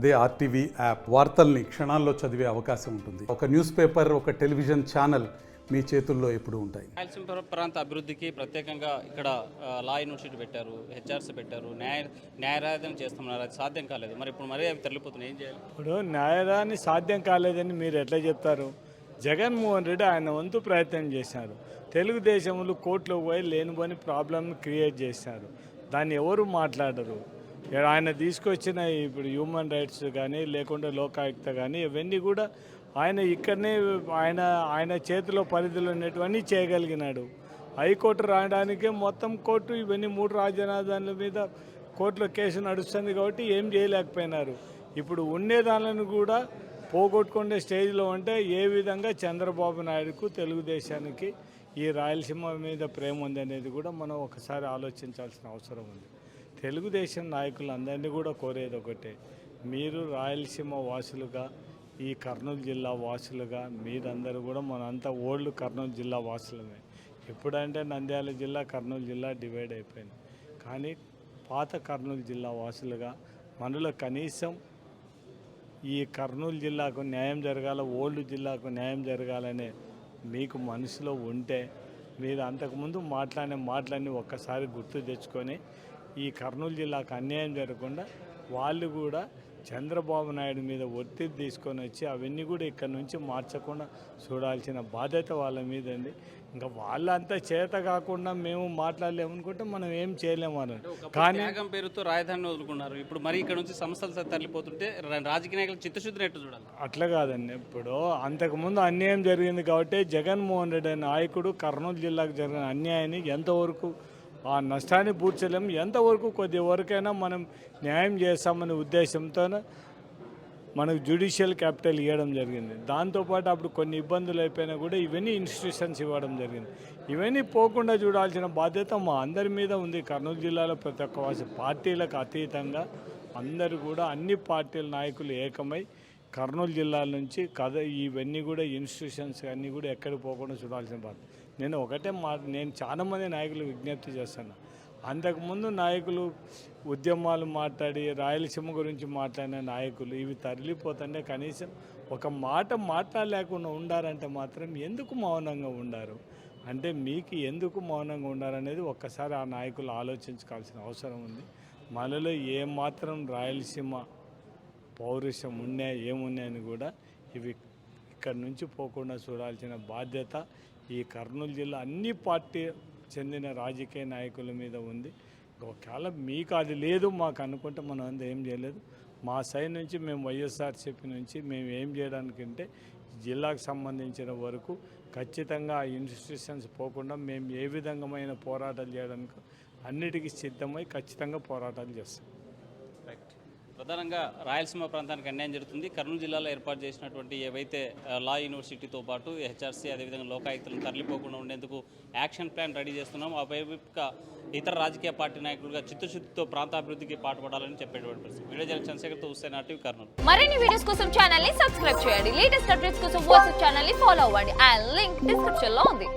అదే RTV app వార్తల్ని క్షణాల్లో చదివే అవకాశం ఉంటుంది. ఒక న్యూస్ పేపర్, ఒక టెలివిజన్ ఛానల్ మీ చేతుల్లో ఎప్పుడు ఉంటాయి. రాయలసీమ ప్రాంత అభివృద్ధికి ప్రత్యేకంగా ఇక్కడ లా యూనివర్సిటీ పెట్టారు, హెచ్ఆర్సీ పెట్టారు, న్యాయరాజధాని చేస్తున్నారు. అది సాధ్యం కాలేదు. మరి ఇప్పుడు మరీ అవి తరలిపోతున్నాయి, ఏం చేయాలి? ఇప్పుడు న్యాయరాజధాని సాధ్యం కాలేదని మీరు ఎట్లా చెప్తారు? జగన్మోహన్ రెడ్డి ఆయన వంతు ప్రయత్నం చేశారు. తెలుగుదేశంలో కోర్టులో పోయి లేనిపోని ప్రాబ్లమ్ని క్రియేట్ చేశారు. దాన్ని ఎవరు మాట్లాడరు. ఆయన తీసుకొచ్చిన ఇప్పుడు హ్యూమన్ రైట్స్ కానీ లేకుంటే లోకాయుక్త కానీ ఇవన్నీ కూడా ఆయన ఇక్కడనే ఆయన చేతిలో పరిధిలో ఉన్నటువంటి చేయగలిగినాడు. హైకోర్టు రావడానికే మొత్తం కోర్టు ఇవన్నీ 3 రాజధానుల మీద కోర్టులో కేసు నడుస్తుంది కాబట్టి ఏం చేయలేకపోయినారు. ఇప్పుడు ఉండేదానిని కూడా పోగొట్టుకునే స్టేజ్లో ఉంటే ఏ విధంగా చంద్రబాబు నాయుడుకు తెలుగుదేశానికి ఈ రాయలసీమ మీద ప్రేమ ఉంది అనేది కూడా మనం ఒకసారి ఆలోచించాల్సిన అవసరం ఉంది. తెలుగుదేశం నాయకులందరినీ కూడా కోరేది ఒకటే, మీరు రాయలసీమ వాసులుగా, ఈ కర్నూలు జిల్లా వాసులుగా మీరందరూ కూడా మనంతా ఓల్డ్ కర్నూలు జిల్లా వాసులమే. ఎప్పుడంటే నంద్యాల జిల్లా కర్నూలు జిల్లా డివైడ్ అయిపోయింది. కానీ పాత కర్నూలు జిల్లా వాసులుగా మనలో కనీసం ఈ కర్నూలు జిల్లాకు న్యాయం జరగాల, ఓల్డ్ జిల్లాకు న్యాయం జరగాలనే మీకు మనసులో ఉంటే మీరు అంతకుముందు మాటలన్నీ ఒక్కసారి గుర్తు తెచ్చుకొని ఈ కర్నూలు జిల్లాకు అన్యాయం జరగకుండా వాళ్ళు కూడా చంద్రబాబు నాయుడు మీద ఒత్తిడి తీసుకొని వచ్చి అవన్నీ కూడా ఇక్కడ నుంచి మార్చకుండా చూడాల్సిన బాధ్యత వాళ్ళ మీద ఉంది. ఇంకా వాళ్ళంతా చేత కాకుండా మేము మాట్లాడలేమనుకుంటే మనం ఏం చేయలేము అని. కానీ పేరుతో రాజధానిని వదులుకున్నారు. ఇప్పుడు మరి ఇక్కడ నుంచి సంస్థలు తరలిపోతుంటే రాజకీయ నాయకులు చిత్తశుద్ధిని ఎట్టు చూడాలి? అట్లా కాదండి. ఇప్పుడు అంతకుముందు అన్యాయం జరిగింది కాబట్టి జగన్మోహన్ రెడ్డి అనే నాయకుడు కర్నూలు జిల్లాకు జరిగిన అన్యాయాన్ని ఎంతవరకు ఆ నష్టాన్ని పూడ్చలేము, ఎంతవరకు కొద్ది వరకైనా మనం న్యాయం చేస్తామనే ఉద్దేశంతో మనకు జ్యుడిషియల్ క్యాపిటల్ ఇవ్వడం జరిగింది. దాంతోపాటు అప్పుడు కొన్ని ఇబ్బందులు అయిపోయినా కూడా ఇవన్నీ ఇన్స్టిట్యూషన్స్ ఇవ్వడం జరిగింది. ఇవన్నీ పోకుండా చూడాల్సిన బాధ్యత మా అందరి మీద ఉంది. కర్నూలు జిల్లాలో ప్రతి ఒక్క పార్టీలకు అతీతంగా అందరూ కూడా అన్ని పార్టీల నాయకులు ఏకమై కర్నూలు జిల్లాల నుంచి ఇవన్నీ కూడా ఇన్స్టిట్యూషన్స్ అన్నీ కూడా ఎక్కడికి పోకుండా చూడాల్సిన బాధ్యత. నేను చాలామంది నాయకులు విజ్ఞప్తి చేస్తాను. అంతకుముందు నాయకులు ఉద్యమాలు మాట్లాడి రాయలసీమ గురించి మాట్లాడిన నాయకులు ఇవి తరలిపోతుంటే కనీసం ఒక మాట మాట్లాడలేకుండా ఉండారంటే మాత్రం ఎందుకు మౌనంగా ఉండారు? అంటే మీకు ఎందుకు మౌనంగా ఉండారనేది ఒక్కసారి ఆ నాయకులు ఆలోచించుకోవాల్సిన అవసరం ఉంది. మనలో ఏమాత్రం రాయలసీమ పౌరుషం ఏమున్నాయని కూడా ఇవి ఇక్కడి నుంచి పోకుండా చూడాల్సిన బాధ్యత ఈ కర్నూలు జిల్లా అన్ని పార్టీ చెందిన రాజకీయ నాయకుల మీద ఉంది. ఒకవేళ మీకు అది లేదు మాకు అనుకుంటే మనం అంతా ఏం చేయలేదు. మా సైడ్ నుంచి మేము వైఎస్ఆర్సీపీ నుంచి మేము ఏం చేయడానికి అంటే జిల్లాకు సంబంధించిన వరకు ఖచ్చితంగా ఆ ఇన్స్టిట్యూషన్స్ పోకుండా మేము ఏ విధంగామైన పోరాటాలు చేయడానికి అన్నిటికీ సిద్ధమై ఖచ్చితంగా పోరాటాలు చేస్తాం. ప్రధానంగా రాయలసీమ ప్రాంతానికి అన్యాయం జరుగుతుంది. కర్నూలు జిల్లాలో ఏర్పాటు చేసినటువంటి ఏవైతే లా యూనివర్సిటీతో పాటు హెచ్ఆర్సీ అదేవిధంగా లోకాయుక్తలను తరలిపోకుండా ఉండేందుకు యాక్షన్ ప్లాన్ రెడీ చేస్తున్నాం. ఆ వైపుగా ఇతర రాజకీయ పార్టీ నాయకులుగా చిత్తశుద్ధితో ప్రాంతాభివృద్ధికి పాటుపడాలని చెప్పేటువంటి పరిస్థితి. వీడియో జర్నలిస్ట్ చంద్రశేఖర్తో హుస్సేన్, RTV కర్నూలు. మరిన్ని వీడియోస్ కోసం ఛానల్ ని సబ్స్క్రైబ్ చేయండి. లేటెస్ట్ అప్డేట్స్ కోసం వాట్సాప్ ఛానల్ ని ఫాలో అవ్వండి. ఆ లింక్ డిస్క్రిప్షన్ లో ఉంది.